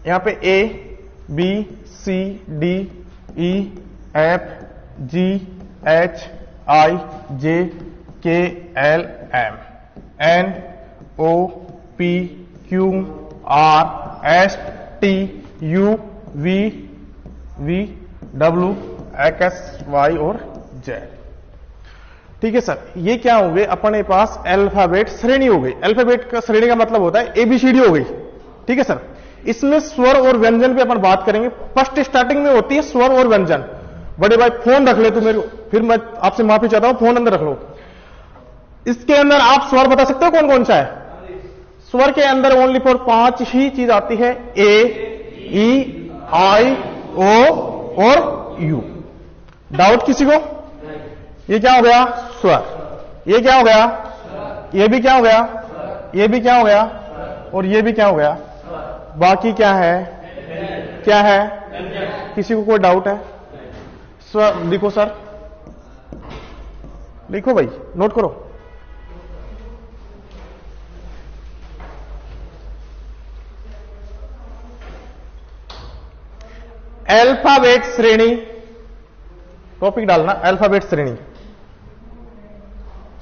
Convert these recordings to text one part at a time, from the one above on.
यहां पे A B C D E F G H I J K L M N O P Q R S T U V V W X Y और Z. ठीक है sir, ये क्या हो गए अपने पास अल्फाबेट श्रेणी हो गई। अल्फाबेट का श्रेणी का मतलब होता है एबीसीडी हो गई। ठीक है सर, इसमें स्वर और व्यंजन पे अपन बात करेंगे। फर्स्ट स्टार्टिंग में होती है स्वर और व्यंजन। बड़े भाई फोन रख ले तू मेरे, फिर मैं आपसे माफी चाहता हूं, फोन अंदर रख लो। इसके अंदर आप स्वर बता सकते हो कौन कौन सा है? स्वर के अंदर ओनली फॉर 5 ही चीज आती है, ए ई आई ओ और यू। डाउट किसी को? ये क्या हो गया? स्वर। ये क्या हो गया? ये भी क्या हो गया? ये भी क्या हो गया? और ये भी क्या हो गया? बाकी क्या है? क्या है? किसी को कोई डाउट है? स्वर लिखो सर, लिखो भाई, नोट करो। अल्फाबेट श्रेणी, टॉपिक डालना अल्फाबेट श्रेणी,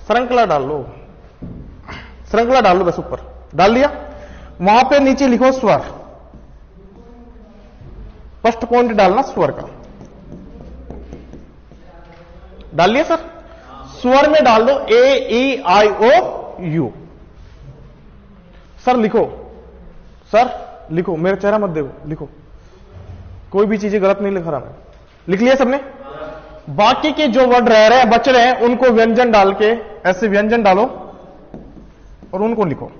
श्रृंखला डाल लो, श्रृंखला डाल लो, बस ऊपर डाल दिया। वहां पे नीचे लिखो स्वर। फर्स्ट पॉइंट डालना स्वर का, डाल लिया सर। स्वर में डाल दो ए ई आई ओ यू। सर लिखो, सर लिखो, मेरा चेहरा मत देखो, लिखो, कोई भी चीजें गलत नहीं लिख रहा मैं। लिख लिया सबने? बाकी के जो वर्ड रह रहे हैं, बच रहे हैं, उनको व्यंजन डाल के ऐसे व्यंजन डालो और उनको लिखो।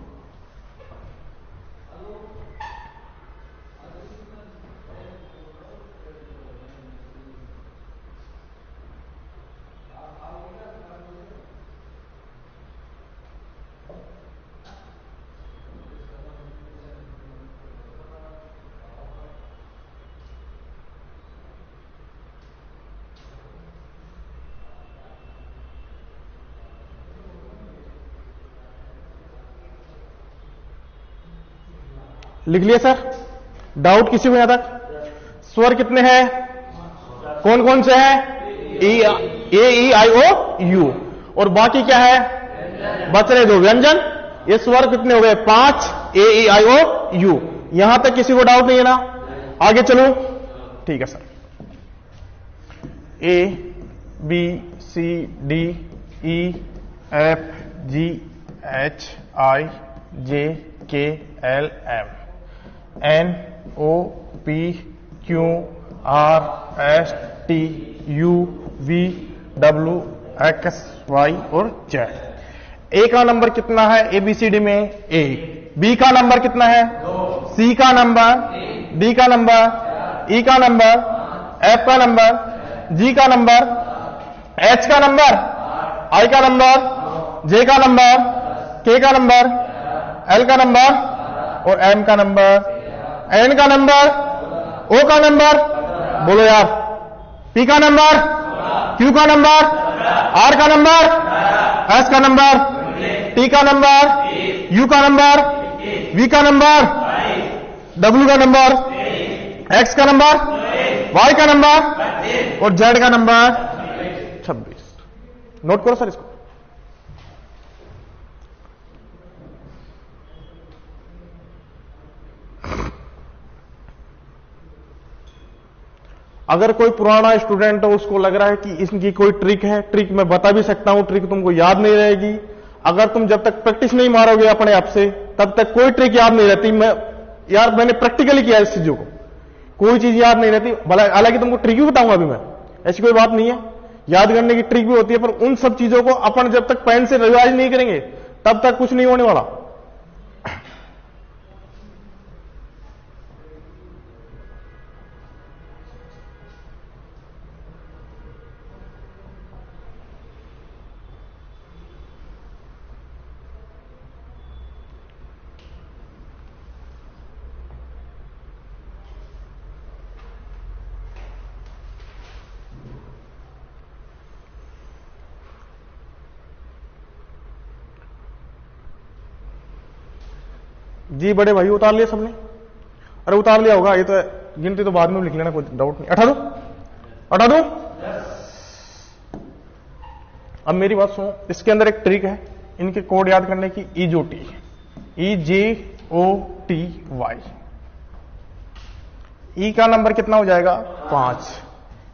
लिख लिया सर? डाउट किसी को यहां तक? स्वर कितने हैं? कौन कौन से हैं? ए ई आई ओ यू। और बाकी क्या है? बच रहे दो व्यंजन। ये स्वर कितने हो गए? 5, ए ई आई ओ यू। यहां तक किसी को डाउट नहीं है ना? आगे चलो। ठीक है sir, A B C D E F G H I J K L M N O P Q R S T U V W X Y और जेड। ए का नंबर कितना है एबीसीडी में? ए। बी का number कितना है? सी का number, D का नंबर, ई का नंबर, एफ का नंबर, जी का नंबर, एच का नंबर, आई का नंबर, जे का नंबर, के का नंबर, एल का नंबर और एम का नंबर, एन का नंबर, ओ का नंबर, बोलो यार, पी का नंबर, क्यू का नंबर, आर का नंबर, एस का नंबर, टी का नंबर, यू का नंबर, वी का नंबर, डब्ल्यू का नंबर, एक्स का नंबर, वाई का नंबर और जेड का नंबर 26। नोट करो सर इसको। अगर कोई पुराना स्टूडेंट हो, उसको लग रहा है कि इसकी कोई ट्रिक है, ट्रिक मैं बता भी सकता हूं, ट्रिक तुमको याद नहीं रहेगी। अगर तुम जब तक प्रैक्टिस नहीं मारोगे अपने आप से, तब तक कोई ट्रिक याद नहीं रहती। मैंने प्रैक्टिकली किया इस चीजों को, कोई चीज याद नहीं रहती। हालांकि तुमको ट्रिक भी बताऊंगा अभी मैं, ऐसी कोई बात नहीं है। याद करने की ट्रिक भी होती है, पर उन सब चीजों को अपन जब तक पेन से रिवाइज नहीं करेंगे, तब तक कुछ नहीं होने वाला। जी बड़े भाई उतार लिए सबने? अरे उतार लिया होगा, ये तो गिनती तो बाद में लिख लेना, कोई डाउट नहीं। हटा दू। अब मेरी बात सुनो, इसके अंदर एक ट्रिक है इनके कोड याद करने की, EJOTY, EJOTY। ई का नंबर कितना हो जाएगा 5,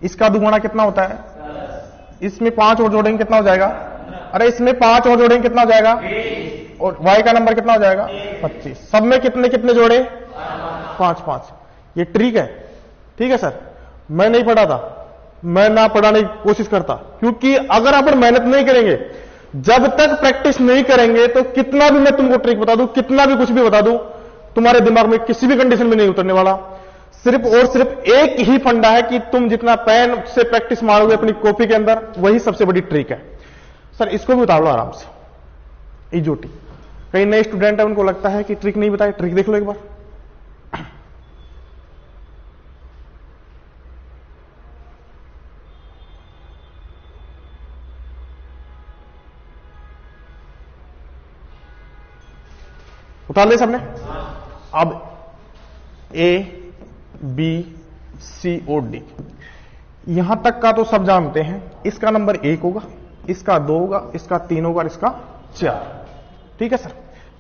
इसका दुगुना कितना होता है, इसमें 5 और जोड़ेंगे कितना हो जाएगा, अरे इसमें 5 और जोड़ेंगे कितना हो जाएगा, और y का नंबर कितना हो जाएगा 25। सब में कितने कितने जोड़े 5। ये ट्रिक है, ठीक है सर। मैं नहीं पढ़ा था, मैं ना पढ़ाने की कोशिश करता, क्योंकि अगर अपन मेहनत नहीं करेंगे, जब तक प्रैक्टिस नहीं करेंगे, तो कितना भी मैं तुमको ट्रिक बता दूं, कितना भी कुछ भी बता दूं, तुम्हारे दिमाग में किसी भी कंडीशन में नहीं उतरने वाला। सिर्फ और सिर्फ एक ही फंडा है कि तुम जितना पेन से प्रैक्टिस मारोगे अपनी कॉपी के अंदर, वही सबसे बड़ी ट्रिक है। सर इसको भी उतार लो आराम से, EJOTY। कई नए स्टूडेंट है, उनको लगता है कि ट्रिक नहीं बताए, ट्रिक देख लो एक बार। उतार ले सबने। अब ABCOD यहां तक का तो सब जानते हैं। इसका नंबर 1 होगा, इसका 2 होगा, इसका 3 होगा और इसका 4। ठीक है सर।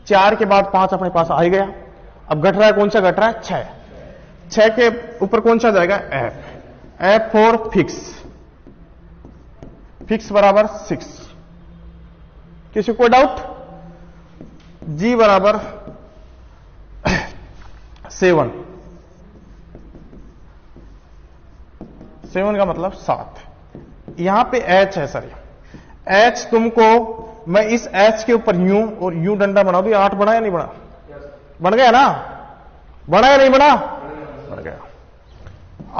4 के बाद 5 अपने पास आ गया। अब घट रहा है, कौन सा घट रहा है 6। 6 के ऊपर कौन सा जाएगा F फॉर फिक्स। फिक्स बराबर 6। किसी को डाउट? G बराबर 7। 7 का मतलब 7। यहां पे H है सर। H तुमको मैं इस H के ऊपर यूं और यूं डंडा बना दूं। 8 बना या नहीं बना? बन गया ना? बना या नहीं बना? बन गया।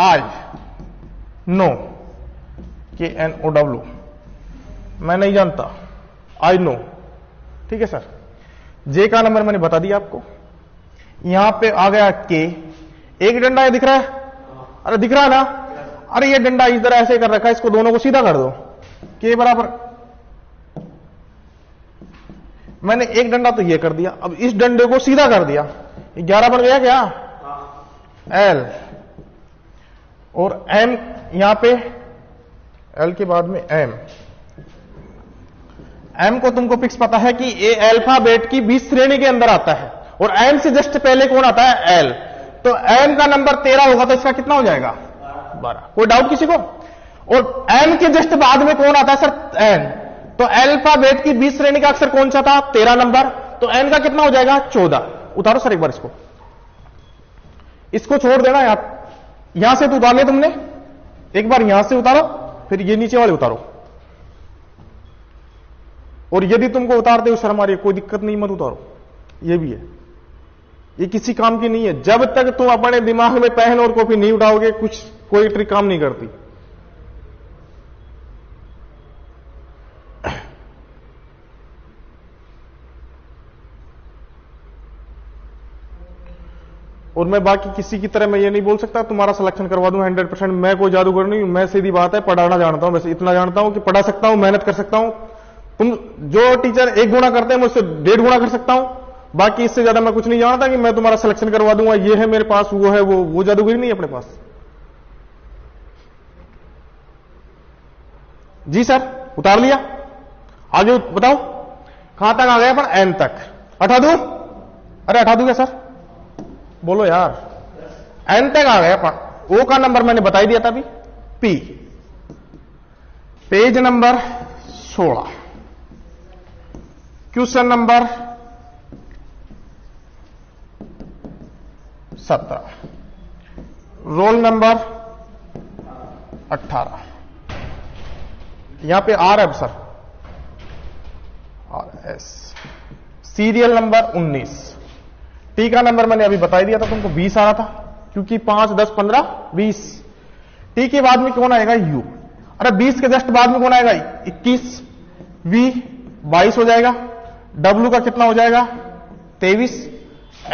I know KNOW मैं नहीं जानता, I know। ठीक है सर। J का नंबर मैंने बता दिया आपको। यहां पे आ गया K। एक डंडा ये दिख रहा है? अरे दिख रहा है ना? अरे ये डंडा इस तरह ऐसे कर रखा है, इसको दोनों को सीधा कर दो। K बराबर, मैंने एक डंडा तो ये कर दिया, अब इस डंडे को सीधा कर दिया। 11 बन गया क्या? L और M यहां पे L के बाद में M। M को तुमको फिक्स पता है कि ये अल्फाबेट की 20 श्रेणी के अंदर आता है, और M से जस्ट पहले कौन आता है? L। तो M का नंबर 13 होगा, तो इसका कितना हो जाएगा? 12। कोई डाउट किसी को? और M के जस्ट बाद में कौन आता है सर? N। तो अल्फाबेट की 20 श्रेणी का अक्षर कौन सा था? 13 नंबर। तो N का कितना हो जाएगा? 14। उतारो सर एक बार इसको। इसको छोड़ देना यार, यहां से तो उतार लिया तुमने, एक बार यहां से उतारो, फिर ये नीचे वाले उतारो। और यदि तुमको उतारते हो शर्म आ रही है, कोई दिक्कत नहीं, मत उतारो। ये भी है, ये किसी काम की नहीं है। जब तक तुम अपने दिमाग में पेन और कॉपी नहीं उठाओगे, कुछ कोई ट्रिक काम नहीं करती। और मैं बाकी किसी की तरह मैं ये नहीं बोल सकता तुम्हारा सिलेक्शन करवा दूं 100%। मैं कोई जादूगर नहीं हूं। मैं सीधी बात है पढ़ाना जानता हूं, बस इतना जानता हूं कि पढ़ा सकता हूं, मेहनत कर सकता हूं। तुम जो टीचर 1 गुना करते हैं, मुझसे 1.5 गुना कर सकता हूं। बाकी इससे ज्यादा मैं कुछ नहीं जानता कि मैं तुम्हारा सिलेक्शन करवा दूंगा। ये है मेरे पास, वो है, वो जादूगरी नहीं है अपने पास। जी सर, उतार लिया। आगे बताओ कहां तक आ गया अपन? N तक। हटा दूं? अरे हटा दूं क्या सर? बोलो यार। N तक आ गया अपन। O का नंबर मैंने बता ही दिया था अभी, P। Page number 16। Question number 17। Roll number 18। यहां पे R है sir, RS। Serial number 19। T का नंबर मैंने अभी बता ही दिया था तुमको, 20 आ रहा था, क्योंकि 5, 10, 15, 20। T के बाद में कौन आएगा? U। अरे 20 के जस्ट बाद में कौन आएगा? 21। V 22 हो जाएगा। W का कितना हो जाएगा? 23।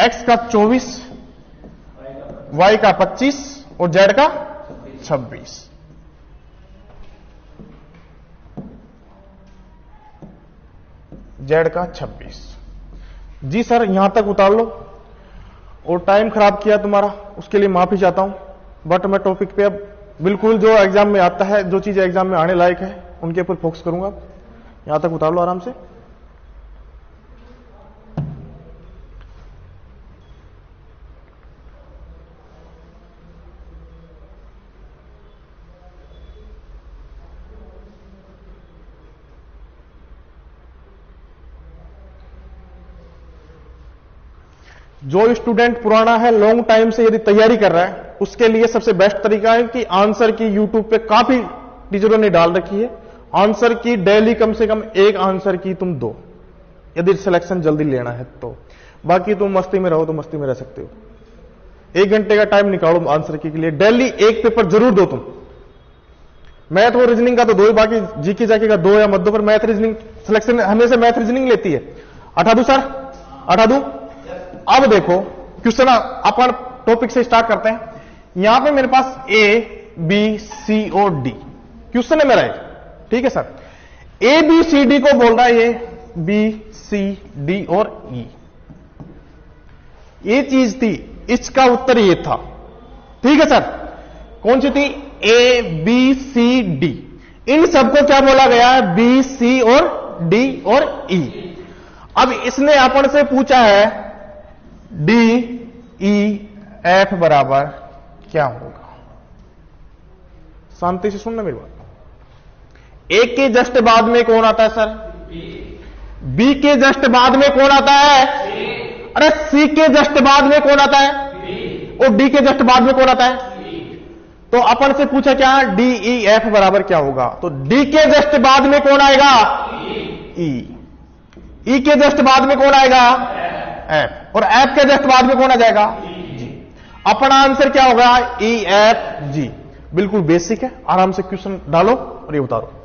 X का 24। Y का 25 और Z का 26। Z का 26। जी सर, यहां तक उतार लो। और टाइम खराब किया तुम्हारा, उसके लिए माफी चाहता हूं। बट मैं टॉपिक पे अब बिल्कुल जो एग्जाम में आता है, जो चीजें एग्जाम में आने लायक है उनके ऊपर फोकस करूंगा। यहां तक उतार लो आराम से। जो स्टूडेंट पुराना है, लॉन्ग टाइम से यदि तैयारी कर रहा है, उसके लिए सबसे बेस्ट तरीका है कि आंसर की यूट्यूब पे काफी टीचरों ने डाल रखी है, आंसर की डेली कम से कम एक आंसर की तुम दो, यदि सिलेक्शन जल्दी लेना है तो। बाकी तुम मस्ती में रहो तो मस्ती में रह सकते हो। 1 घंटे का टाइम निकालो आंसर की के लिए, डेली एक पेपर जरूर दो तुम। मैथ और रीजनिंग का तो दो ही, बाकी जीके जाके का दो या मत दो, पर मैथ रीजनिंग सिलेक्शन हमेशा मैथ रीजनिंग लेती है। हटा दू सर, हटा दू। अब देखो क्वेश्चन अपन टॉपिक से स्टार्ट करते हैं। यहां पे मेरे पास ए बी सी और डी क्वेश्चन है मेरा एक, ठीक है sir. A B C D को बोल रहा है ये बी सी डी और ई, ये चीज थी, इसका उत्तर ये था, ठीक है सर। कौन सी थी? ए बी सी डी। इन सबको क्या बोला गया है? बी सी और डी और ई। अब इसने अपन से पूछा है डी ई एफ बराबर क्या होगा। शांति से सुनना मेरी बात। ए के जस्ट बाद में कौन आता है सर? बी के जस्ट बाद में कौन आता है? अरे सी के जस्ट बाद में कौन आता है? और डी के जस्ट बाद में कौन आता है? तो अपन से पूछा क्या? डी ई एफ बराबर क्या होगा। तो डी के जस्ट बाद में कौन आएगा? ई। ई के जस्ट बाद में कौन आएगा? एफ। और एफ के जस्ट बाद में कौन आ जाएगा? जी। अपना आंसर क्या होगा? ई एफ जी। बिल्कुल बेसिक है, आराम से क्वेश्चन डालो और ये उतारो।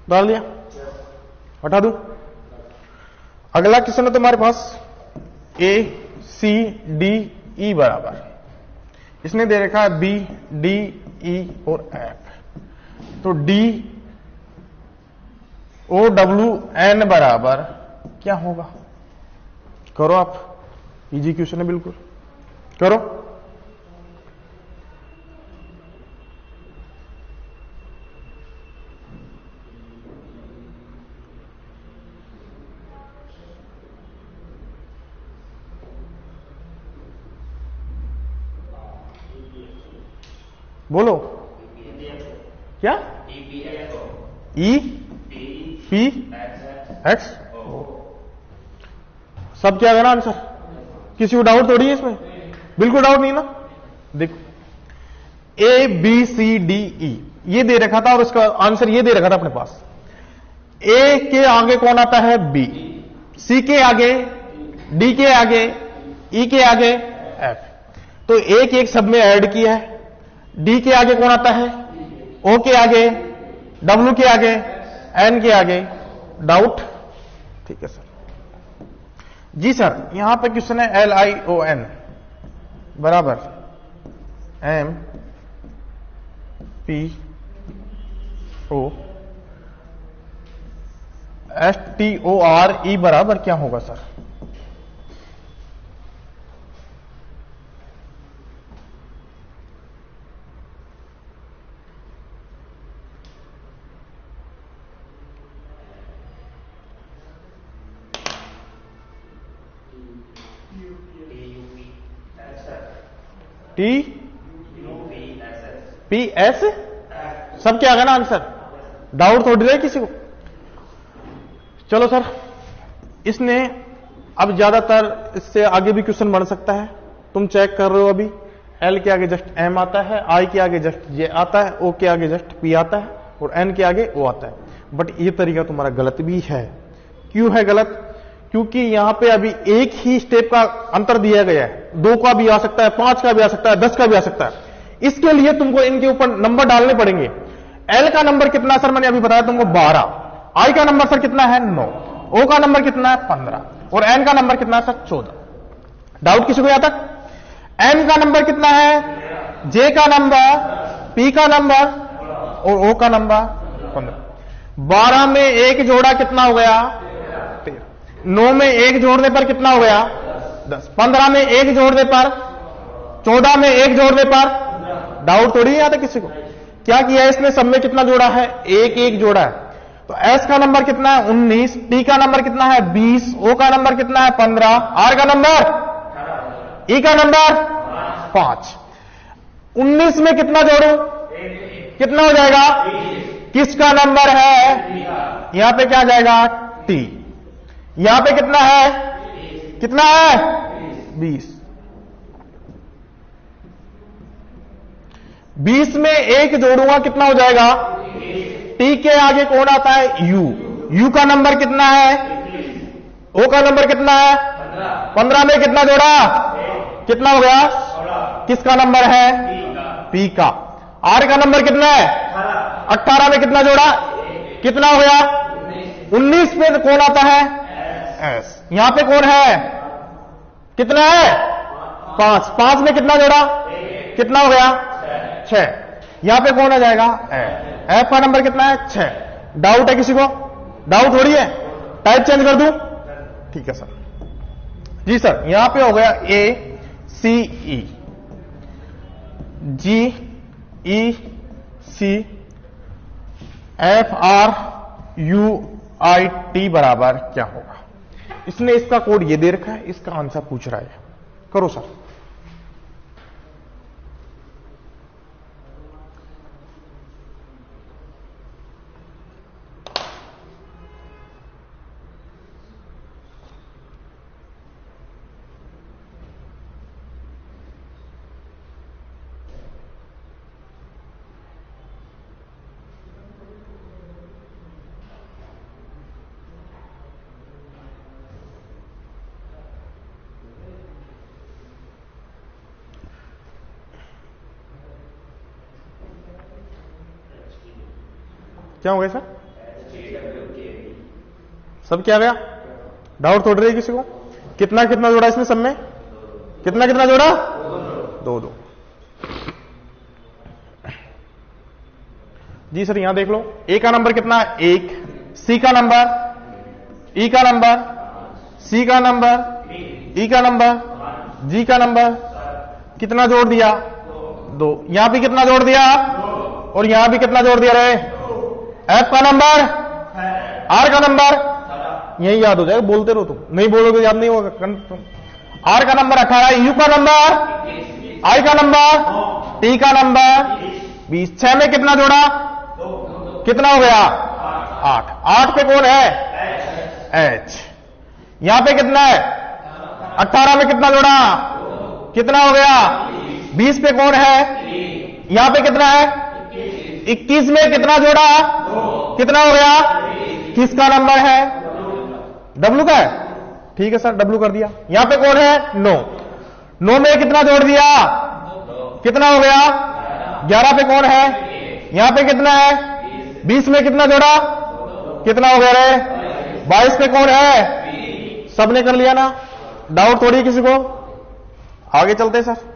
डाल दिया? हटा दूं? अगला क्वेश्चन है तुम्हारे पास ए सी डी ई बराबर, इसने दे रखा है बी डी ई और एफ। तो डी ओ डब्ल्यू एन बराबर क्या होगा? करो आप, इजी क्वेश्चन है बिल्कुल, करो। बोलो क्या? E P x. सब क्या है ना आंसर? किसी को डाउट थोड़ी है इसमें? बिल्कुल डाउट नहीं ना। देखो ए बी सी डी ई ये दे रखा था और इसका आंसर ये दे रखा था अपने पास। ए के आगे कौन आता है? बी। सी के आगे, डी के आगे, ई के आगे एफ। तो एक एक सब में ऐड किया है। डी के आगे कौन आता है? ओ के आगे, डब्ल्यू के आगे, एन के आगे। डाउट? ठीक है सर। जी सर, यहां पे क्वेश्चन है एल आई ओ एन बराबर M P O S T O R E बराबर क्या होगा सर? टी पी एस सब क्या आएगा ना आंसर? डाउट थोड़ी रहे किसी को? चलो सर, इसने अब ज्यादातर इससे आगे भी क्वेश्चन बन सकता है। तुम चेक कर रहे हो अभी एल के आगे जस्ट एम आता है, आई के आगे जस्ट जे आता है, ओ के आगे जस्ट पी आता है और एन के आगे ओ आता है। बट ये तरीका तुम्हारा गलत भी है। क्यों है गलत? क्योंकि यहां पे अभी एक ही स्टेप का अंतर दिया गया है, 2 का भी आ सकता है, 5 का भी आ सकता है, 10 का भी आ सकता है। इसके लिए तुमको इनके ऊपर नंबर डालने पड़ेंगे। एल का नंबर कितना सर, मैंने अभी बताया तुमको 12। आई का नंबर सर कितना है 9। ओ का नंबर कितना है 15 और एन का नंबर कितना है सर 14। डाउट किसी को यहां तक? एन का नंबर कितना है, जे का नंबर, पी का नंबर और ओ का नंबर 15। 12 में एक जोड़ा कितना हो गया 13। 9 में एक जोड़ने पर कितना हो गया 10। 15 में एक जोड़ने पर, 14 में एक जोड़ने पर। डाउट थोड़ी आता किसी को? क्या किया इसने, सब में कितना जोड़ा है, एक एक जोड़ा है। तो एस का नंबर कितना है 19, टी का नंबर कितना है 20, ओ का नंबर कितना है 15, आर का नंबर, ई का नंबर 5। 19 में कितना जोड़ू, कितना हो जाएगा, किसका नंबर है, यहां पे क्या जाएगा टी। यहां पे कितना है, कितना है 20। 20 में एक जोड़ूंगा कितना हो जाएगा, टी के आगे कौन आता है यू। यू का नंबर कितना है, ओ का नंबर कितना है 15 में कितना जोड़ा, कितना हो गया, किसका नंबर है पी का। आर का नंबर कितना है 18 में कितना जोड़ा, कितना हो गया 19 में कौन आता है एस। यहां पे कौन है, कितना है 5। 5 में कितना जोड़ा, कितना हो गया 6। यहां पे कौन आ जाएगा एफ का नंबर कितना है 6। डाउट है किसी को? डाउट हो रही है? टाइप चेंज कर दूं? ठीक है सर। जी सर, यहां पे हो गया A C E, G E C, F R U I T बराबर क्या होगा। इसने इसका कोड ये दे रखा है, इसका आंसर पूछ रहा है। करो सर। क्या हो गया सर, सब क्या गया? डाउट थोड़ रही है किसी को? कितना कितना जोड़ा इसमें सब में, कितना कितना जोड़ा, 2 2। जी सर यहां देख लो, ए का नंबर कितना है 1, सी का नंबर, ई का नंबर, सी का नंबर, ई का नंबर, जी का नंबर, कितना जोड़ दिया 2। यहां भी कितना जोड़ दिया और यहां भी कितना जोड़ दिया रहे। एफ का नंबर, आर का नंबर, यही याद हो जाएगा, बोलते रहो तुम, नहीं बोलोगे याद नहीं होगा। आर का नंबर 18, यू का नंबर, आई का नंबर, टी का नंबर 20। 6 में कितना जोड़ा, कितना हो गया 8। 8 पे कौन है एच। यहां पे कितना है 18 में कितना जोड़ा, कितना हो गया 20 पे कौन है, यहां पे कितना है 21 में कितना जोड़ा, कितना हो गया, किसका नंबर है डब्लू का है। ठीक है सर, डब्लू कर दिया। यहां पे कौन है 9। 9 में कितना जोड़ दिया, कितना हो गया 11 पे कौन है, यहां पे कितना है 20 में कितना जोड़ा, कितना हो गया रे 22 पे कौन है, सबने कर लिया ना। डाउट थोड़ी किसी को? आगे चलते सर।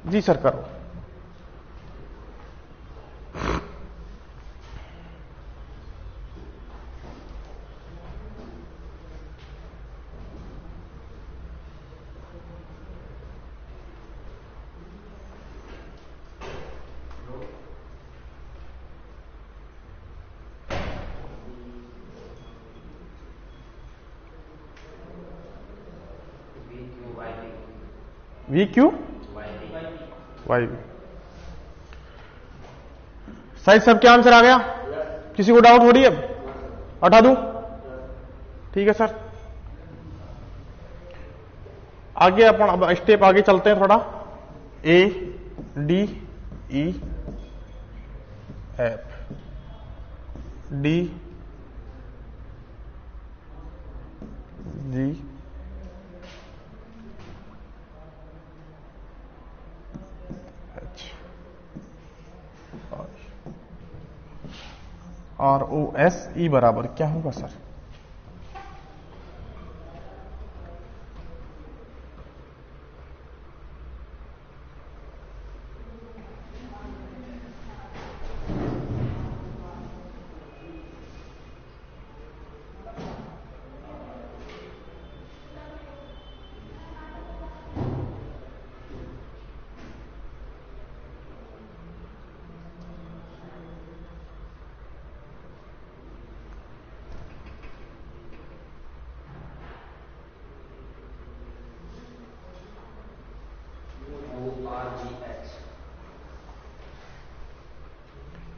जी सर करो। V Q Y B. शायद सबके आंसर आ गया, किसी को डाउट हो रही है? अब हटा दूं? ठीक है सर, आगे अपन अब स्टेप आगे चलते हैं थोड़ा। A D E F, D G H, R O S E बराबर क्या होगा सर?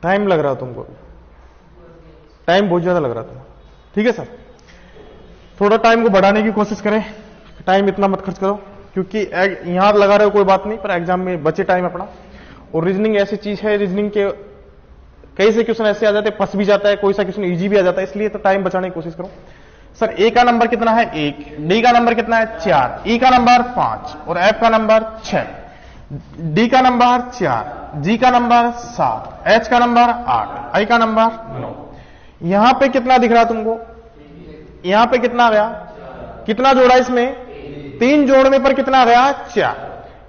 टाइम लग रहा है तुमको, टाइम बहुत ज्यादा लग रहा था। ठीक है सर, थोड़ा टाइम को बढ़ाने की कोशिश करें, टाइम इतना मत खर्च करो, क्योंकि यहां लगा रहे हो कोई बात नहीं, पर एग्जाम में बचे टाइम अपना। और रीजनिंग ऐसी चीज है, रीजनिंग के कई से क्वेश्चन ऐसे आ जाते हैं, फंस भी जाता है, कोई सा क्वेश्चन इजी भी आ जाता है, इसलिए तो टाइम बचाने की कोशिश करो। सर ए का नंबर कितना है? 1, डी का नंबर कितना है? 4, ई का नंबर 5 और एफ का नंबर 6, डी का नंबर 4, जी का नंबर 7, एच का नंबर 8, आई का नंबर 9। यहां पे कितना दिख रहा तुमको? यहां पे कितना आ गया? कितना जोड़ा इसमें? 3 जोड़ने पर कितना आ गया? 4।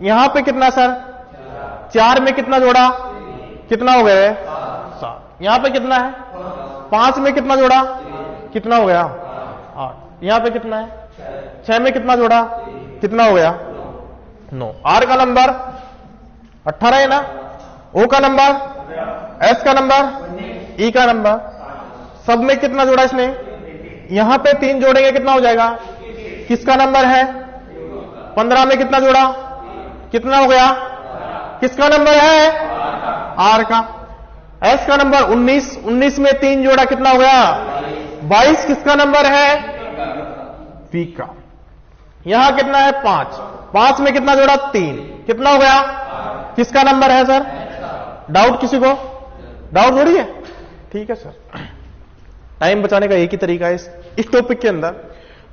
यहां पे कितना सर? 4 में कितना जोड़ा? कितना हो गया? 7। यहां पे कितना है? 5 में कितना जोड़ा? कितना हो गया? 8। यहां पे कितना है? 6 में कितना जोड़ा? कितना हो गया? 9। आर का नंबर 18 है ना? ओ का नंबर, एस का नंबर, ई का नंबर, सब में कितना जोड़ा इसने? यहां पे 3 जोड़ेंगे कितना हो जाएगा? किसका नंबर है? 15 में कितना जोड़ा? कितना हो गया? किसका नंबर है? आर का। एस का नंबर 19, 19 में 3 जोड़ा कितना हो गया? 22। किसका नंबर है? पी का। यहां कितना है? 5, 5 में कितना जोड़ा? 3, कितना हो गया? किसका नंबर है सर? डाउट किसी को? डाउट हो रही है? ठीक है सर, टाइम बचाने का एक ही तरीका है, इस टॉपिक के अंदर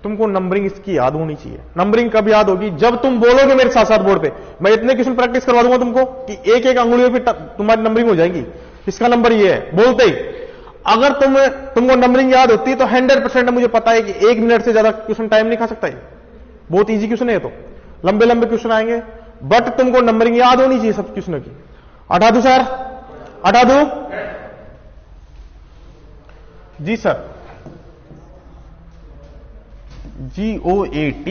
तुमको नंबरिंग इसकी याद होनी चाहिए। नंबरिंग कब याद होगी? जब तुम बोलोगे मेरे साथ साथ बोर्ड पे, मैं इतने क्वेश्चन प्रैक्टिस करवा दूंगा तुमको कि एक एक अंगुलियों पे तुम्हारी नंबरिंग हो जाएगी। इसका नंबर ये है बोलते ही। अगर तुमको नंबरिंग याद होती है तो 100% मुझे पता है कि 1 मिनट से ज्यादा क्वेश्चन टाइम नहीं खा सकता है। बहुत इजी क्वेश्चन है, तो लंबे लंबे क्वेश्चन आएंगे, बट तुमको नंबरिंग याद होनी चाहिए सब क्वेश्चनों की। हटा दूं सर? हटा दूं? जी सर। GOAT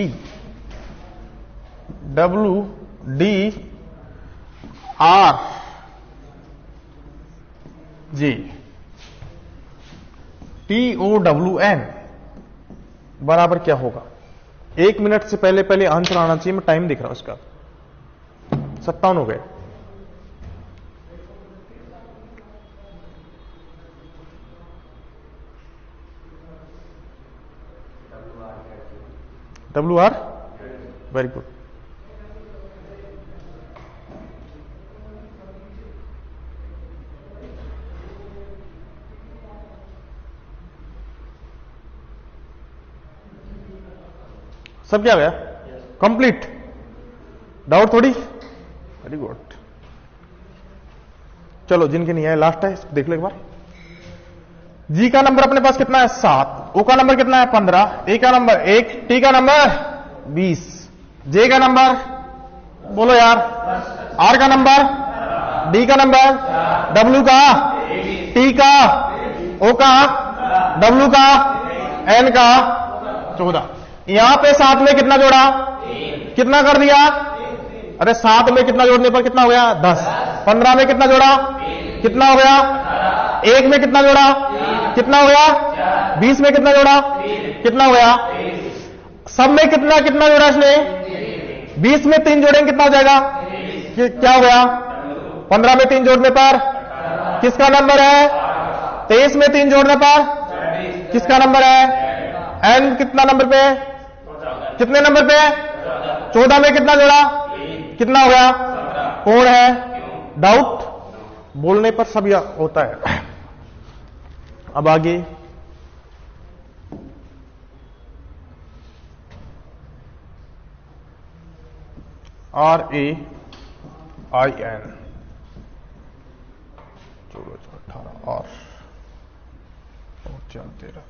WDRJ TOWN बराबर क्या होगा? 1 मिनट से पहले पहले आंसर आना चाहिए। मैं टाइम देख रहा हूं इसका, 57 हो गए। WR, very good. सब क्या गया? कंप्लीट? डाउट थोड़ी? Very good. चलो जिनके नहीं आए लास्ट है, इसको देख लो एक बार। जी का नंबर अपने पास कितना है? 7, ओ का नंबर कितना है? 15, ए का नंबर 1, टी का नंबर 20, जे का नंबर बोलो यार, आर का नंबर, डी का नंबर, डब्ल्यू का, टी का, ओ का, डब्ल्यू का, एन का 14। यहां पे 7 में कितना जोड़ा? कितना कर दिया? अरे 7 में कितना जोड़ने पर कितना हो गया? 10। 15 में कितना जोड़ा? कितना हो गया? 1 में कितना जोड़ा? कितना हो गया? 20 में कितना जोड़ा? कितना हो गया? सब में कितना कितना जोड़ा इसने? 20 में 3 जोड़ेंगे कितना हो जाएगा? क्या हो गया? 15 में 3 जोड़ने पर किसका नंबर है? 23 में 3 जोड़ने पर किसका नंबर है? एन कितना नंबर पे? कितने नंबर पे? 14 में कितना जोड़ा? कितना हो गया? कौन है? डाउट बोलने पर सब यह होता है। अब आगे RAIN 18 और 13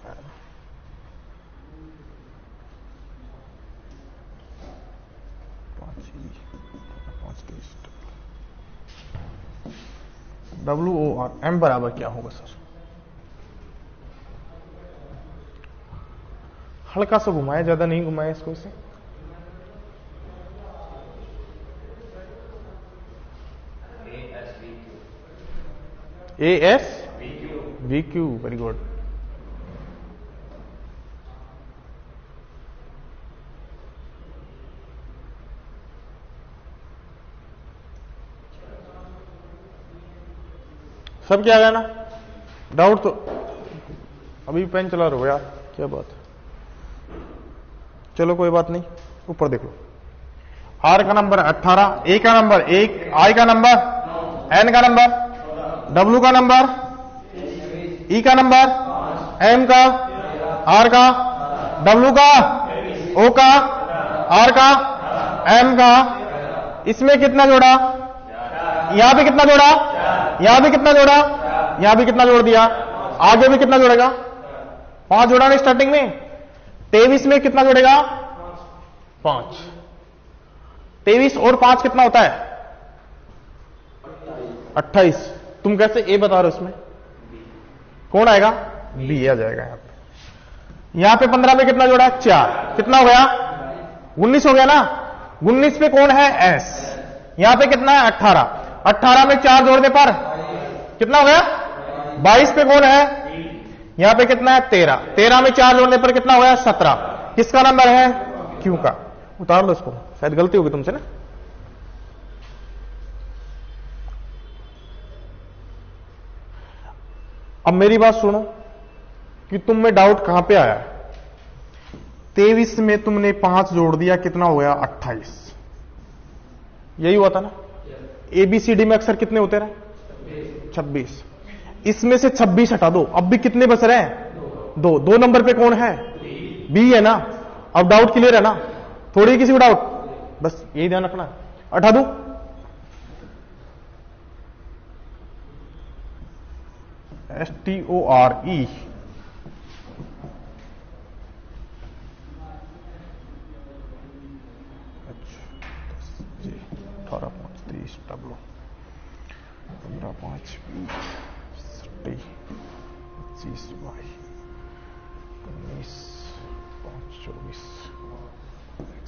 WOR M बराबर क्या होगा सर? हल्का सा घुमाया, ज्यादा नहीं घुमाया इसको। इसे ASVQ, वेरी गुड। सब क्या गया ना? डाउट तो अभी पेन चला रहे हो यार, क्या बात है। चलो कोई बात नहीं, ऊपर देख लो। R का नंबर 18, A का नंबर 1, I का नंबर, N का नंबर, W का नंबर, E का नंबर, M का, R का, W का, O का, R का, M का। इसमें कितना जोड़ा? यहां पे कितना जोड़ा? यहां भी कितना जोड़ा? यहां भी कितना जोड़ दिया? आगे भी कितना जोड़ेगा? 5 जोड़ा नहीं स्टार्टिंग में। 23 में कितना जोड़ेगा? 5। 23 और 5 कितना होता है? 28। तुम कैसे ए बता रहे हो? इसमें कौन आएगा? बी आ जाएगा। यहां पे 15 में कितना जोड़ा? 4। कितना हो गया? 19 हो गया ना। 19 पे कौन है? एस। यहां पे कितना है? 18। 18 में 4 जोड़ने पर कितना हो गया? 22 पे कौन है? यहां पे कितना है? 13। 13 में 4 जोड़ने पर कितना हो गया? 17। किसका नंबर है? क्यू का। उतार लो इसको, शायद गलती होगी तुमसे ना। अब मेरी बात सुनो कि तुम में डाउट कहां पे आया? 23 में तुमने 5 जोड़ दिया, कितना हो गया? 28। यही हुआ था ना। ABCD में अक्सर कितने होते रहे? 26। इसमें से 26 हटा दो, अब भी कितने बच रहे हैं? 2। 2 नंबर पे कौन है? बी है ना। अब डाउट क्लियर है ना? थोड़ी किसी को डाउट? बस यही ध्यान रखना। हटा दो। STORE। अच्छा 18 5 30 W 15 5 20 25 Y 19 5 24 X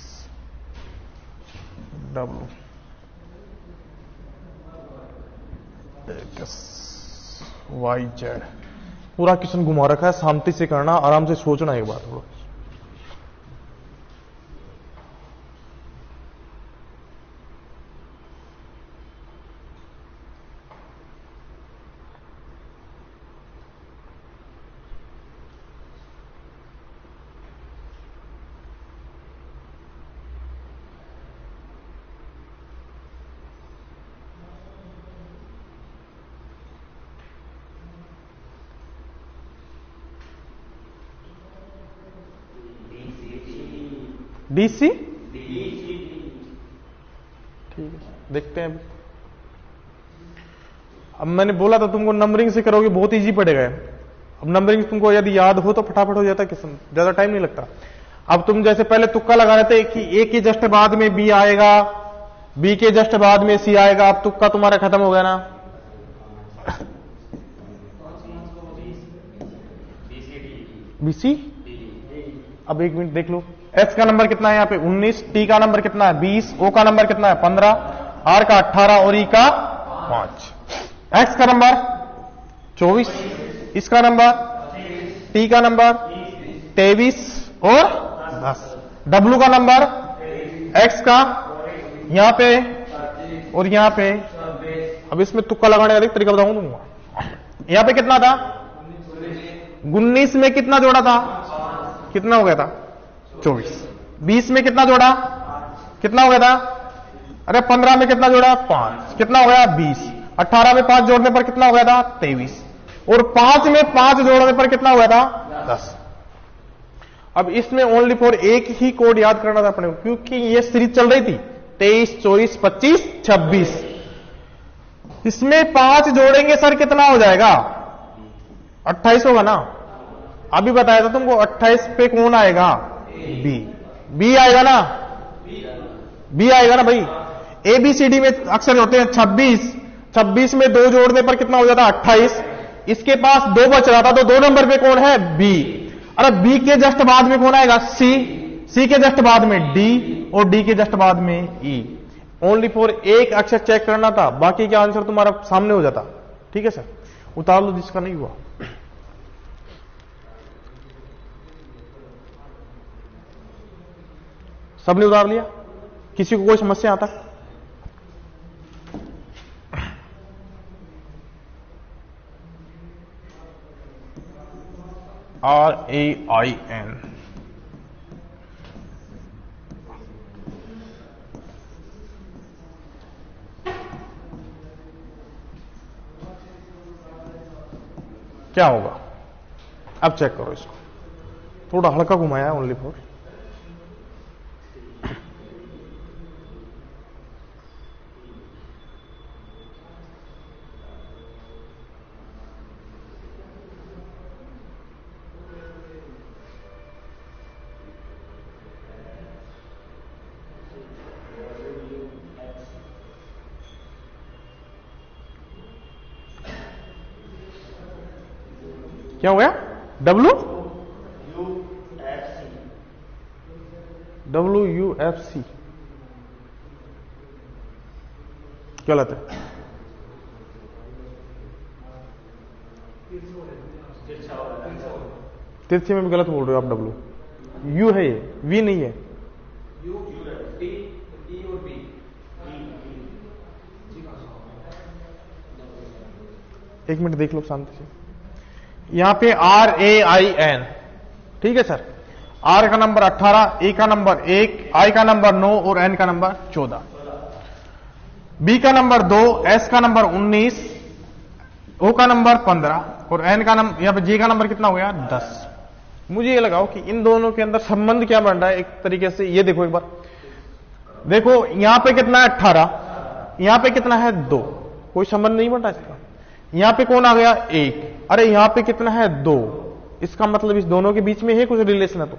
W X Y Z। पूरा क्वेश्चन घुमा रखा है। शांति से करना, आराम से सोचना एक बार थोड़ा। DC ठीक है, देखते हैं। अब मैंने बोला था तुमको नंबरिंग से करोगे बहुत इजी पड़ेगा। अब नंबरिंग तुमको यदि याद हो तो फटाफट हो जाता है, किस्म ज्यादा टाइम नहीं लगता। अब तुम जैसे पहले तुक्का लगा रहे थे कि ए के जस्ट बाद में बी आएगा, बी के जस्ट बाद में सी आएगा। अब तुक्का तुम्हारा खत्म हो गया ना। बीसी। अब एक मिनट देख लो। एस का नंबर कितना है यहाँ पे? 19। टी का नंबर कितना है? 20। ओ का नंबर कितना है? 15। आर का 18 और ई का 5। एक्स का नंबर 24। इसका नंबर, टी का नंबर 23 और 10। डब्ल्यू का नंबर, एक्स का यहां पे और यहाँ पे, अब इसमें तुक्का लगाने का तरीका बताऊं दूंगा। यहाँ पे कितना था? 19 में कितना जोड़ा था? कितना हो गया था? 24। 20 में कितना जोड़ा? कितना हो गया था? अरे 15 में कितना जोड़ा? 5। कितना हो गया? 20। 18 में 5 जोड़ने पर कितना हो गया था? 23। और 5 में 5 जोड़ने पर कितना हो गया था? 10। अब इसमें ओनली फॉर एक ही कोड याद करना था अपने को, क्योंकि ये सीरीज चल रही थी 23, 24, 25, 26। इसमें 5 जोड़ेंगे सर कितना हो जाएगा? 28 होगा ना। अभी बताया था तुमको 28 पे कौन आएगा? बी आएगा ना, बी आएगा ना भाई। ABCD में अक्सर होते हैं 26। 26 में 2 जोड़ने पर कितना हो जाता? 28। इसके पास 2 बच रहा था, तो 2 नंबर पे कौन है? बी। अरे बी के जस्ट बाद में कौन आएगा? सी के जस्ट बाद में डी, और डी के जस्ट बाद में ई। ओनली फॉर एक अक्षर चेक करना था, बाकी का आंसर तुम्हारा सामने हो जाता। ठीक है सर, उतार लो जिसका नहीं हुआ। सबने उतार लिया? किसी को कोई समस्या आता? RAIN क्या होगा? अब चेक करो इसको, थोड़ा हल्का घुमाया ओनली फॉर। क्या हो गया? WUFC गलत है। तिरछे में भी गलत बोल रहे हो आप। W U है, ये V नहीं है। एक मिनट देख लो शांति से। यहां पे RAIN, ठीक है सर। R का नंबर 18, E का नंबर 1, I का नंबर 9 और N का नंबर 14। B का नंबर 2, S का नंबर 19, O का नंबर 15 और N का नंबर, यहां पे G का नंबर कितना हो गया? 10। मुझे ये लगाओ कि इन दोनों के अंदर संबंध क्या बन रहा है एक तरीके से। ये देखो एक बार, देखो यहां पे कितना है? 18, यहां पे कितना है? 2। कोई संबंध नहीं बन रहा इसका। यहां पे कौन आ गया? 1। अरे यहां पे कितना है? 2। इसका मतलब इस दोनों के बीच में है कुछ रिलेशन है। तो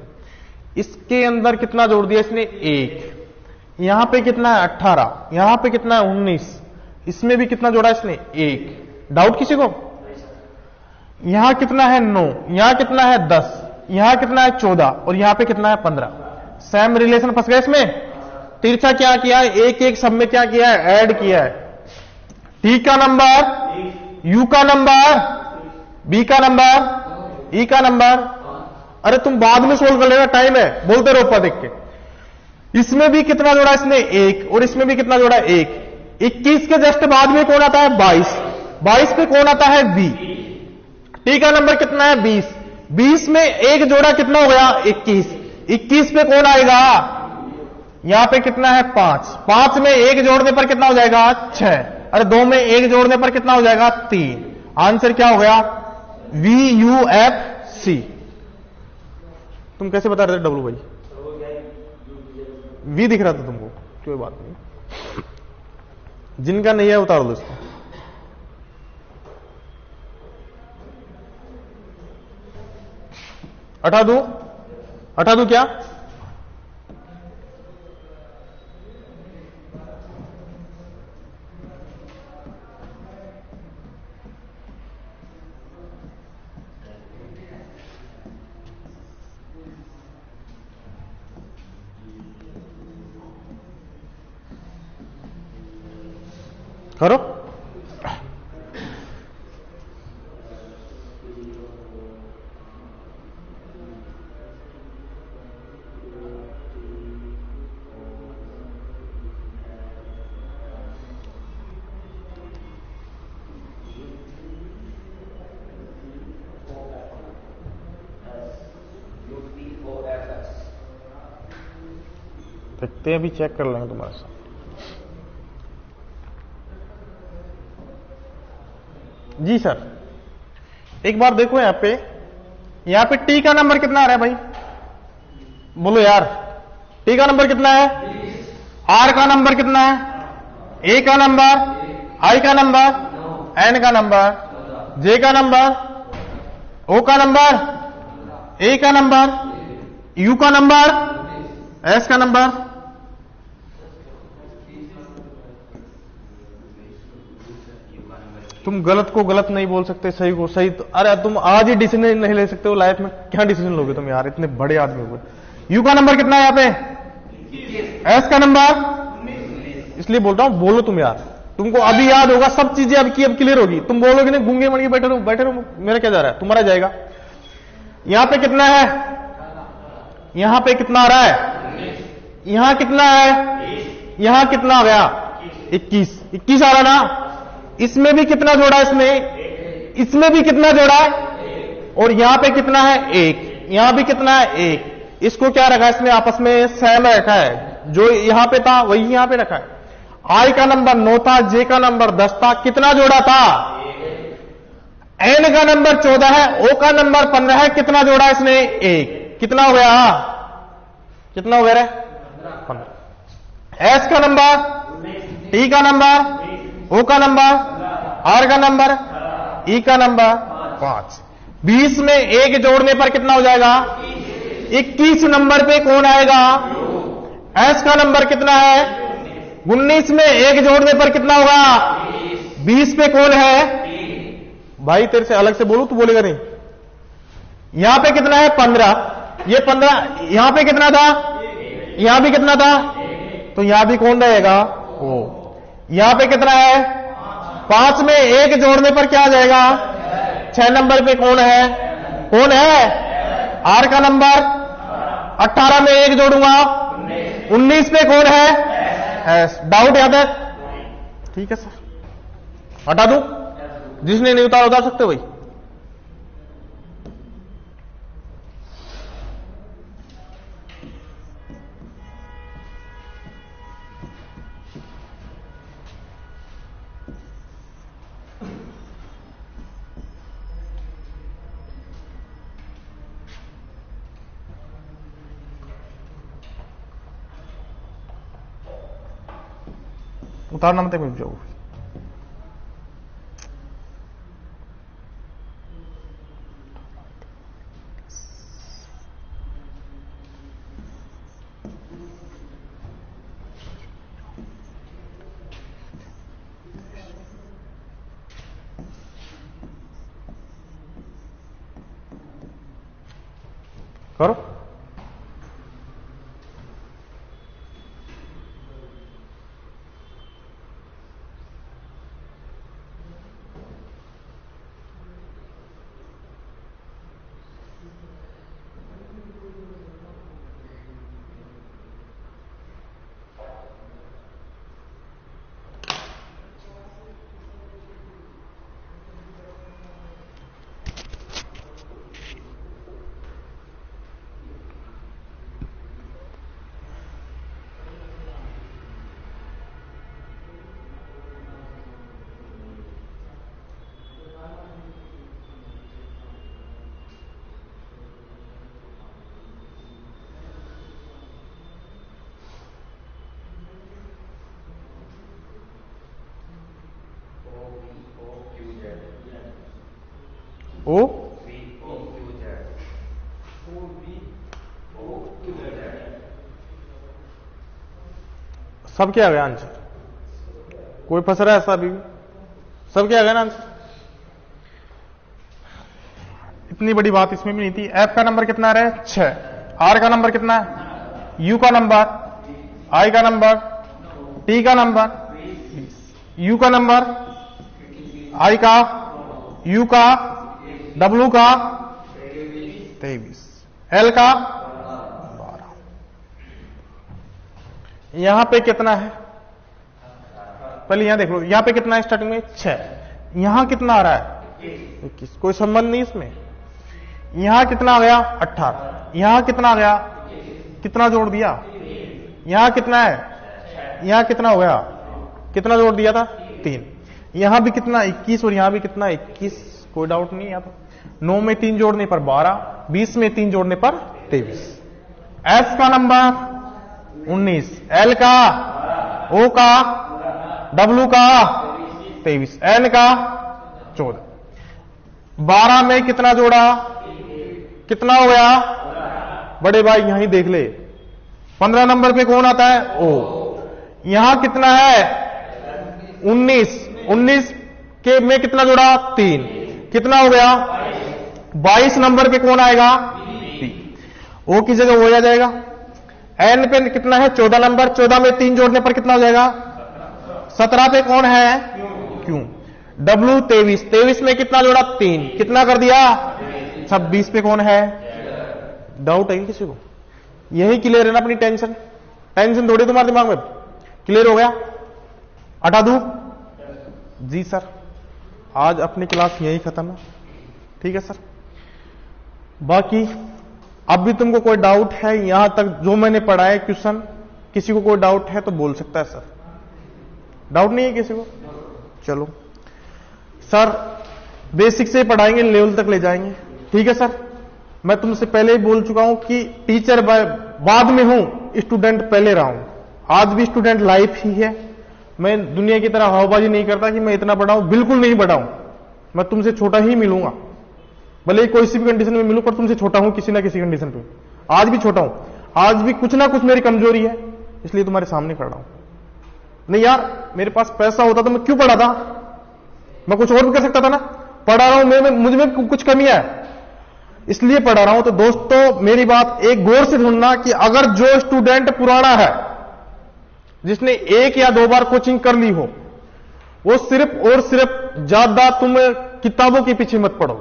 इसके अंदर कितना जोड़ दिया इसने? 1। यहां पे कितना है? 18। यहां पे कितना है? 19। इसमें भी कितना जोड़ा इसने? 1। डाउट किसी को? यहां कितना है? 9। यहां कितना है? 10। यहां कितना है? 14 और यहां पे कितना है? 15। सेम रिलेशन फंस गया इसमें। तिरछा क्या किया है? एक एक सब में क्या किया है? ऐड किया है। टी का नंबर, यू का नंबर, बी का नंबर, ई का नंबर। अरे तुम बाद में सोल्व कर लेना, टाइम है, बोलते रहो ऊपर देख के। इसमें भी कितना जोड़ा इसने? 1। और इसमें भी कितना जोड़ा? 1। 21 के जस्ट बाद में कौन आता है? 22। 22 पे कौन आता है? बी। टी का नंबर कितना है? 20। 20 में एक जोड़ा कितना हो गया? 21। 21 पे कौन आएगा? यहां पे कितना है? 5। 5 में एक जोड़ने पर कितना हो जाएगा? 6। अरे 2 में एक जोड़ने पर कितना हो जाएगा? 3। आंसर क्या हो गया? VUFC। तुम कैसे बता रहे थे डब्लू भाई? वी दिख रहा था तुमको, कोई बात नहीं। जिनका नहीं है उतार दो इसको। हटा दूं? हटा दूं क्या? करो। देखते हैं, अभी चेक कर लेंगे तुम्हारे साथ। जी सर, एक बार देखो यहाँ पे टी का नंबर कितना आ रहा है भाई, बोलो यार। टी का नंबर कितना है, आर का नंबर कितना है, ए का नंबर, आई का नंबर, एन का नंबर, जे का नंबर, ओ का नंबर, ए का नंबर, यू का नंबर, एस का नंबर। तुम गलत को गलत नहीं बोल सकते, सही को सही। तो अरे तुम आज ही डिसीजन नहीं ले सकते हो लाइफ में, क्या डिसीजन लोगे तुम यार, इतने बड़े आदमी हो। यू का नंबर कितना है यहाँ पे, एस का नंबर, इसलिए बोलता हूं बोलो तुम यार, तुमको अभी याद होगा सब चीजें, अब क्लियर होगी। तुम बोलोगे नहीं गूंगे मणिए बैठे रहो, मेरा क्या जा रहा है, तुम्हारा जाएगा। यहां पे कितना है, यहां पे कितना आ रहा है, यहां कितना है, यहां कितना आ गया, 21 आ रहा ना। इसमें भी कितना जोड़ा, इसमें भी कितना जोड़ा, और यहां पे कितना है, 1, यहां भी कितना है, 1। इसको क्या रखा है इसमें, आपस में सेम रखा है, जो यहां पे था वही यहां पे रखा है। आई का नंबर 9 था, जे का नंबर 10 था, कितना जोड़ा था, एन का नंबर 14 है, ओ का नंबर 15 है, कितना जोड़ा इसने, 1। कितना हो गया, कितना हो गया रे, 15। एस का नंबर, टी का नंबर, ओ का नंबर, आर का नंबर, ई का नंबर 5। 20 में 1 जोड़ने पर कितना हो जाएगा, 21 नंबर पे कौन आएगा, एस का नंबर कितना है, 19 में 1 जोड़ने पर कितना होगा, 20 पे कौन है भाई, तेरे से अलग से बोलू तो बोलेगा नहीं। यहां पे कितना है, 15, ये 15, यहां पे कितना था, यहां भी कितना था, तो यहां भी कौन रहेगा, ओ। यहां पे कितना है, 5 में 1 जोड़ने पर क्या आ जाएगा, 6 नंबर पे कौन है, आर का नंबर। 18 में 1 जोड़ूंगा, 19 पे कौन है, एस। डाउट यहां तक, ठीक है सर, हटा दूं, जिसने नहीं उतार सकते भाई। उतारना मत मिल जाओ। करो, ओ सब क्या आ गया आंसर, कोई फंस रहा है ऐसा अभी, सब क्या आ गया ना आंसर। इतनी बड़ी बात इसमें भी नहीं थी। एफ का नंबर कितना रहा है, 6। आर का नंबर कितना है, यू का नंबर, आई का नंबर, टी का नंबर, यू का नंबर, आई का, यू का, डब्ल्यू का 23, एल का 12। यहां पे कितना है, पहले यहां देख लो, यहां पे कितना है स्टार्टिंग में 6, यहां कितना आ रहा है 21, कोई संबंध नहीं इसमें। यहां कितना आ गया 18, यहां कितना आ गया, कितना जोड़ दिया यहां कितना है, यहां कितना हो गया, कितना जोड़ दिया था 3, यहां भी कितना 21 और यहां भी कितना 21, कोई डाउट नहीं। यहां तो 9 में 3 जोड़ने पर 12, 20 में 3 जोड़ने पर 23। एस का नंबर 19, एल का, ओ का, डब्ल्यू का 23, एन का 14। 12 में कितना जोड़ा, कितना हो गया बड़े भाई, यहीं देख ले। 15 नंबर पे कौन आता है, ओ। यहां कितना है 19, 19 के में कितना जोड़ा 3, कितना हो गया 22 नंबर पे कौन आएगा, ओ की जगह हो जाएगा। एन पे कितना है 14 नंबर, 14 में 3 जोड़ने पर कितना हो जाएगा 17 पे कौन है, क्यों। डब्ल्यू 23, 23 में कितना जोड़ा 3, कितना कर दिया 26 पे कौन है। डाउट है किसी को, यही क्लियर है ना अपनी टेंशन, टेंशन थोड़ी तुम्हारे दिमाग में, क्लियर हो गया, हटा दूं। जी सर, आज अपनी क्लास यही खत्म है, ठीक है सर। बाकी अब भी तुमको कोई डाउट है यहां तक जो मैंने पढ़ा है क्वेश्चन, किसी को कोई डाउट है तो बोल सकता है सर, डाउट नहीं है किसी को। चलो सर, बेसिक से पढ़ाएंगे, लेवल तक ले जाएंगे, ठीक है सर। मैं तुमसे पहले ही बोल चुका हूं कि टीचर बाद में हूं, स्टूडेंट पहले रहा हूं। आज भी स्टूडेंट लाइफ ही है। मैं दुनिया की तरह हवाबाजी नहीं करता कि मैं इतना बड़ा हूं, बिल्कुल नहीं बड़ा हूं। मैं तुमसे छोटा ही मिलूंगा, भले ही कोई सी भी कंडीशन में मिलूं, पर तुमसे छोटा हूं किसी ना किसी कंडीशन पे। आज भी छोटा हूं, आज भी कुछ ना कुछ मेरी कमजोरी है, इसलिए तुम्हारे सामने खड़ा हूं। नहीं यार, मेरे पास पैसा होता तो मैं क्यों पढ़ा था, मैं कुछ और भी कर सकता था ना। पढ़ा रहा हूं, मुझ में कुछ कमी है इसलिए पढ़ा रहा हूं। तो दोस्तों मेरी बात एक गौर से सुनना कि अगर जो स्टूडेंट पुराना है, जिसने 1 या 2 बार कोचिंग कर ली हो, वो सिर्फ और सिर्फ ज्यादा तुम किताबों के पीछे मत पढ़ो,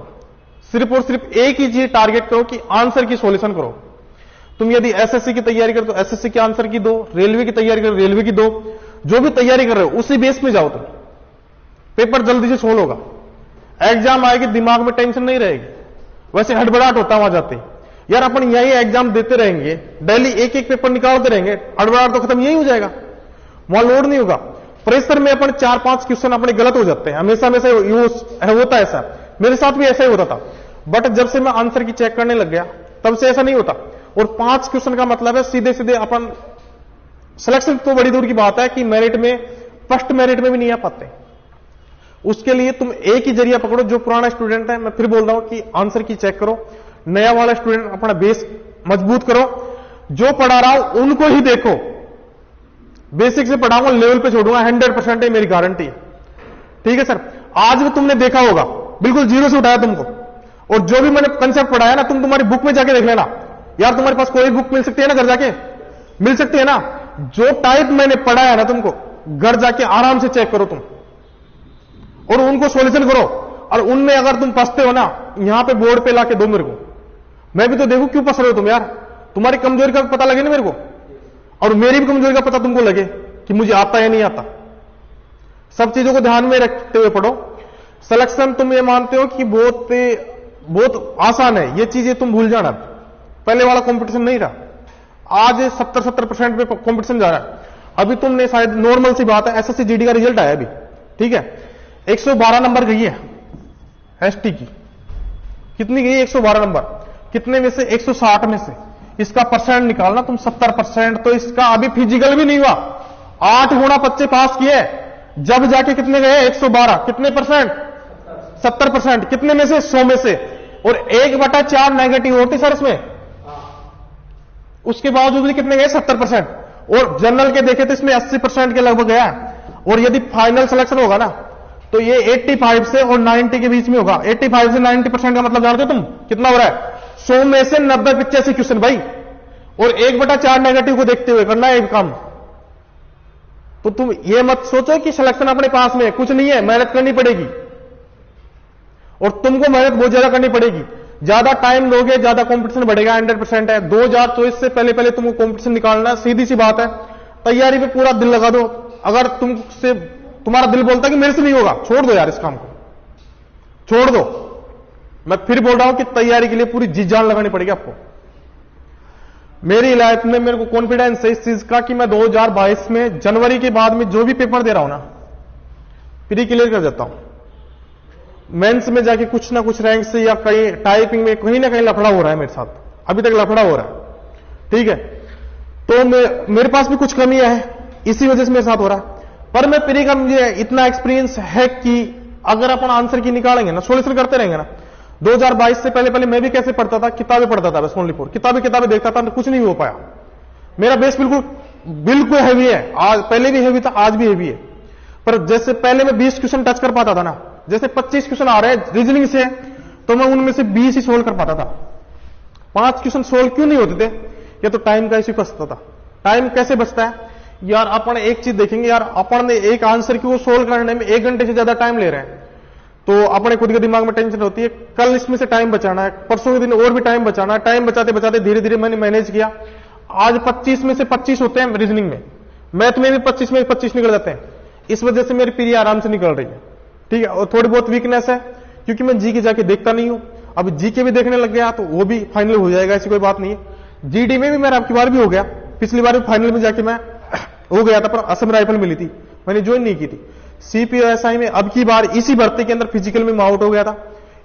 सिर्फ और सिर्फ एक ही चीज टारगेट करो कि आंसर की सॉल्यूशन करो। तुम यदि एसएससी की तैयारी करो तो एसएससी के आंसर की दो, रेलवे की तैयारी करो रेलवे की दो, जो भी तैयारी कर रहे हो उसी बेस में जाओ, तुम पेपर जल्दी से सोल्व होगा। एग्जाम आएगी, दिमाग में टेंशन नहीं रहेगी, वैसे हड़बड़ाहट होता वहां जाते। यार अपन यही एग्जाम देते रहेंगे, डेली एक एक पेपर निकालते रहेंगे, हड़बड़ाहट तो खत्म, यही हो जाएगा, वहां लोड नहीं होगा। प्रेशर में अपन 4-5 क्वेश्चन अपने गलत हो जाते हैं, हमेशा हमेशा होता है ऐसा, मेरे साथ भी ऐसा ही होता था। बट जब से मैं आंसर की चेक करने लग गया तब से ऐसा नहीं होता। और 5 क्वेश्चन का मतलब है सीधे सीधे अपन सिलेक्शन, तो बड़ी दूर की बात है कि मेरिट में, फर्स्ट मेरिट में भी नहीं आ पाते। उसके लिए तुम एक ही जरिया पकड़ो, जो पुराना स्टूडेंट है, मैं फिर बोल रहा हूं कि आंसर की चेक करो, नया वाला स्टूडेंट अपना बेस मजबूत करो, जो पढ़ा रहा हूं उनको ही देखो, बेसिक से पढ़ाऊंगा, लेवल पे छोड़ूंगा, 100% है, मेरी गारंटी है, ठीक है सर। आज भी तुमने देखा होगा, बिल्कुल जीरो से उठाया तुमको, और जो भी मैंने कंसेप्ट पढ़ाया ना, तुम तुम्हारी बुक में जाके देख लेना। यार तुम्हारे पास कोई बुक मिल सकती है ना, घर जाके मिल सकती है ना, जो टाइप मैंने पढ़ाया ना तुमको, घर जाके आराम से चेक करो तुम, और उनको सॉल्यूशन करो। और उनमें अगर तुम फंसते हो ना, यहां पे बोर्ड पे लाके दो मेरे को, मैं भी तो देखूं क्यों फंस रहे हो तुम। यार तुम्हारी कमजोरी का पता लगे ना मेरे को, और मेरी भी कमजोरी का पता तुमको लगे कि मुझे आता है नहीं आता। सब चीजों को ध्यान में रखते हुए पढ़ो। सिलेक्शन तुम ये मानते हो कि बहुत आसान है, ये चीजें तुम भूल जाना। पहले वाला कंपटीशन नहीं रहा, आज 70% पे कंपटीशन जा रहा है। अभी तुमने शायद, नॉर्मल सी बात है, एसएससी जीडी का रिजल्ट आया अभी, ठीक है, 112 नंबर गई है एसटी की। कितनी गई 112 नंबर, कितने में से 160 में से। इसका परसेंट निकालना तुम, 70%। तो इसका अभी फिजिकल भी नहीं हुआ, 8 गुना बच्चे पास किए, जब जाके कितने गए 112, कितने परसेंट 70%। कितने में से 100 में से, और 1/4 नेगेटिव होती सर इसमें, उसके बावजूद भी कितने गए 70%। और जनरल के देखे तो इसमें 80% के लगभग गया। और यदि फाइनल सिलेक्शन होगा ना, तो ये 85 से और 90 के बीच में होगा। 85 से 90% का मतलब जानते हो तुम कितना हो रहा है, 100 में से 90-85 क्वेश्चन भाई, और 1/4 नेगेटिव को देखते हुए करना है एक काम। तो तुम ये मत सोचो कि सिलेक्शन अपने पास में है, कुछ नहीं है, मेहनत करनी पड़ेगी, और तुमको मेहनत बहुत ज्यादा करनी पड़ेगी। ज्यादा टाइम दोगे ज्यादा कंपटीशन बढ़ेगा, 100% है। 2024 से पहले पहले तुमको कंपटीशन निकालना, सीधी सी बात है। तैयारी पे पूरा दिल लगा दो। अगर तुम्हारा दिल बोलता है कि मेरे से नहीं होगा, छोड़ दो यार, इस काम को छोड़ दो। मैं फिर बोल रहा हूं कि तैयारी के लिए पूरी जी जान लगानी पड़ेगी आपको। मेरी लाइफ में मेरे को कॉन्फिडेंस है इस चीज का कि मैं 2022 में जनवरी के बाद में जो भी पेपर दे रहा हूं ना, प्री क्लियर कर देता हूं। मेंस में जाके कुछ ना कुछ रैंक से या कहीं टाइपिंग में कहीं ना कहीं लफड़ा हो रहा है मेरे साथ, अभी तक लफड़ा हो रहा है, ठीक है। तो मेरे पास भी कुछ कमियां है, इसी वजह से मेरे साथ हो रहा है। पर मैं प्री का मुझे इतना एक्सपीरियंस है कि अगर अपन आंसर की निकालेंगे ना, सोल्यूशन करते रहेंगे ना। 2022 से पहले मैं भी कैसे पढ़ता था, किताबें पढ़ता था बस, ओनली फॉर किताबें देखता था, कुछ नहीं हो पाया। मेरा बेस बिल्कुल हैवी है, आज पहले भी हैवी था, आज भी हैवी है। पर जैसे पहले मैं 20 क्वेश्चन टच कर पाता था ना, जैसे 25 क्वेश्चन आ रहे हैं रीजनिंग से, तो मैं उनमें से 20 ही सोल्व कर पाता था। 5 क्वेश्चन सोल्व क्यों नहीं होते थे? या तो टाइम का इश्यू बचता था। टाइम कैसे बचता है यार, अपन एक चीज देखेंगे यार, अपन ने एक आंसर की वो सोल्व करने में 1 घंटे से ज्यादा टाइम ले रहे हैं, तो अपने खुद के दिमाग में टेंशन होती है, कल इसमें से टाइम बचाना है, परसों के दिन और भी टाइम बचाना है। टाइम बचाते बचाते धीरे धीरे मैंने मैनेज किया। आज 25 में से 25 होते हैं रीजनिंग में, मैथ में भी 25 में 25 निकल जाते हैं। इस वजह से मेरी पीरी आराम से निकल रही है, ठीक है। और थोड़ी बहुत वीकनेस है क्योंकि मैं जीके जाके देखता नहीं हूं। अब जीके भी देखने लग गया तो वो भी फाइनल हो जाएगा, ऐसी कोई बात नहीं है। जीडी में भी मेरा अब की बार भी हो गया, पिछली बार भी फाइनल में जाके मैं हो गया था, पर असम राइफल मिली थी, मैंने ज्वाइन नहीं की थी। सीपीओएसआई में अब की बार इसी भर्ती के अंदर फिजिकल में आउट हो गया था।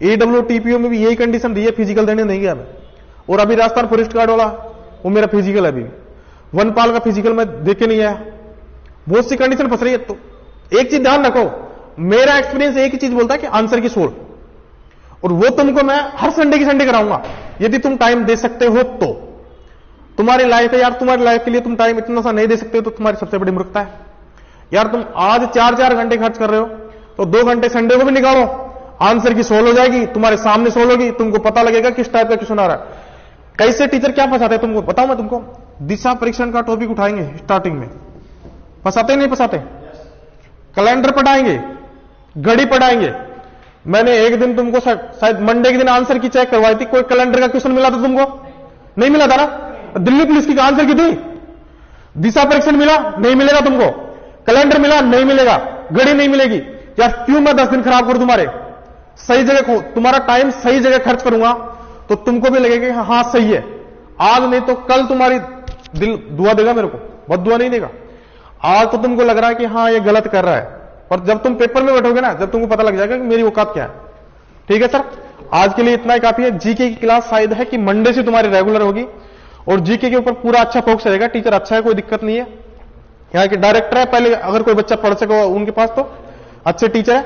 एडब्ल्यूटीपीओ में भी यही कंडीशन रही है, फिजिकल देने नहीं गया मैं। और अभी राजस्थान फॉरेस्ट गार्ड वाला वो मेरा फिजिकल है, अभी वनपाल का फिजिकल में देखे नहीं आया। बहुत सी कंडीशन फंस रही है। तो एक चीज ध्यान रखो, मेरा एक्सपीरियंस एक ही चीज बोलता है कि आंसर की सोल्व, और वो तुमको मैं हर संडे की संडे कराऊंगा यदि तुम टाइम दे सकते हो तो। तुम्हारी लाइफ है यार, तुम्हारी लाइफ के लिए तुम टाइम इतना सा नहीं दे सकते हो तो तुम्हारी सबसे बड़ी मूर्खता है यार। तुम आज 4-4 घंटे खर्च कर रहे हो तो 2 घंटे संडे को भी निकालो, आंसर की सोल्व हो जाएगी, तुम्हारे सामने सोल्व होगी, तुमको पता लगेगा किस टाइप का क्वेश्चन आ रहा है। कैसे टीचर क्या फंसाते हैं तुमको बताओ, मैं तुमको दिशा परीक्षण का टॉपिक उठाएंगे स्टार्टिंग में, फंसाते नहीं फंसाते? कैलेंडर पढ़ाएंगे, घड़ी पढ़ाएंगे। मैंने एक दिन तुमको शायद मंडे के दिन आंसर की चेक करवाई थी, कोई कैलेंडर का क्वेश्चन मिला था तुमको? नहीं मिला था ना। दिल्ली पुलिस की आंसर की थी। दिशा परीक्षण मिला? नहीं मिलेगा तुमको। कैलेंडर मिला? नहीं मिलेगा। घड़ी नहीं मिलेगी यार। क्यों मैं 10 दिन खराब करूं तुम्हारे? सही जगह तुम्हारा टाइम सही जगह खर्च करूंगा तो तुमको भी लगेगा कि हाँ सही है। आज नहीं तो कल तुम्हारी दिल दुआ देगा मेरे को, बहुत दुआ नहीं देगा। आज तो तुमको लग रहा है कि हाँ ये गलत कर रहा है, और जब तुम पेपर में बैठोगे ना, जब तुमको पता लग जाएगा कि मेरी औकात क्या है। ठीक है सर, आज के लिए इतना ही काफी है। जीके की क्लास शायद है कि मंडे से तुम्हारी रेगुलर होगी, और जीके के ऊपर पूरा अच्छा फोकस रहेगा। टीचर अच्छा है, कोई दिक्कत नहीं है। यहाँ के डायरेक्टर है, पहले अगर कोई बच्चा पढ़ सके उनके पास तो अच्छे टीचर है।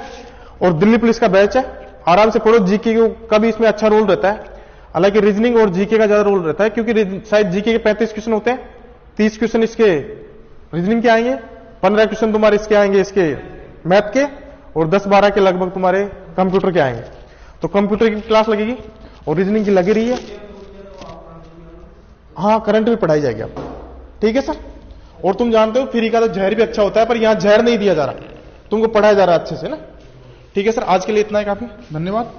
और दिल्ली पुलिस का बैच है, आराम से पढ़ो। जीके का भी इसमें अच्छा रोल रहता है, हालांकि रीजनिंग और जीके का ज्यादा रोल रहता है, क्योंकि शायद जीके के 35 क्वेश्चन होते हैं, 30 क्वेश्चन इसके रीजनिंग के आएंगे, 15 क्वेश्चन तुम्हारे इसके आएंगे, इसके मैथ के, और 10-12 के लगभग तुम्हारे कंप्यूटर के आएंगे। तो कंप्यूटर की क्लास लगेगी और रीजनिंग की लगी रही है। हाँ, करंट भी पढ़ाई जाएगी आपको। ठीक है सर। और तुम जानते हो फ्री का तो जहर भी अच्छा होता है, पर यहां जहर नहीं दिया जा रहा, तुमको पढ़ाया जा रहा है अच्छे से ना। ठीक है सर, आज के लिए इतना ही काफी, धन्यवाद।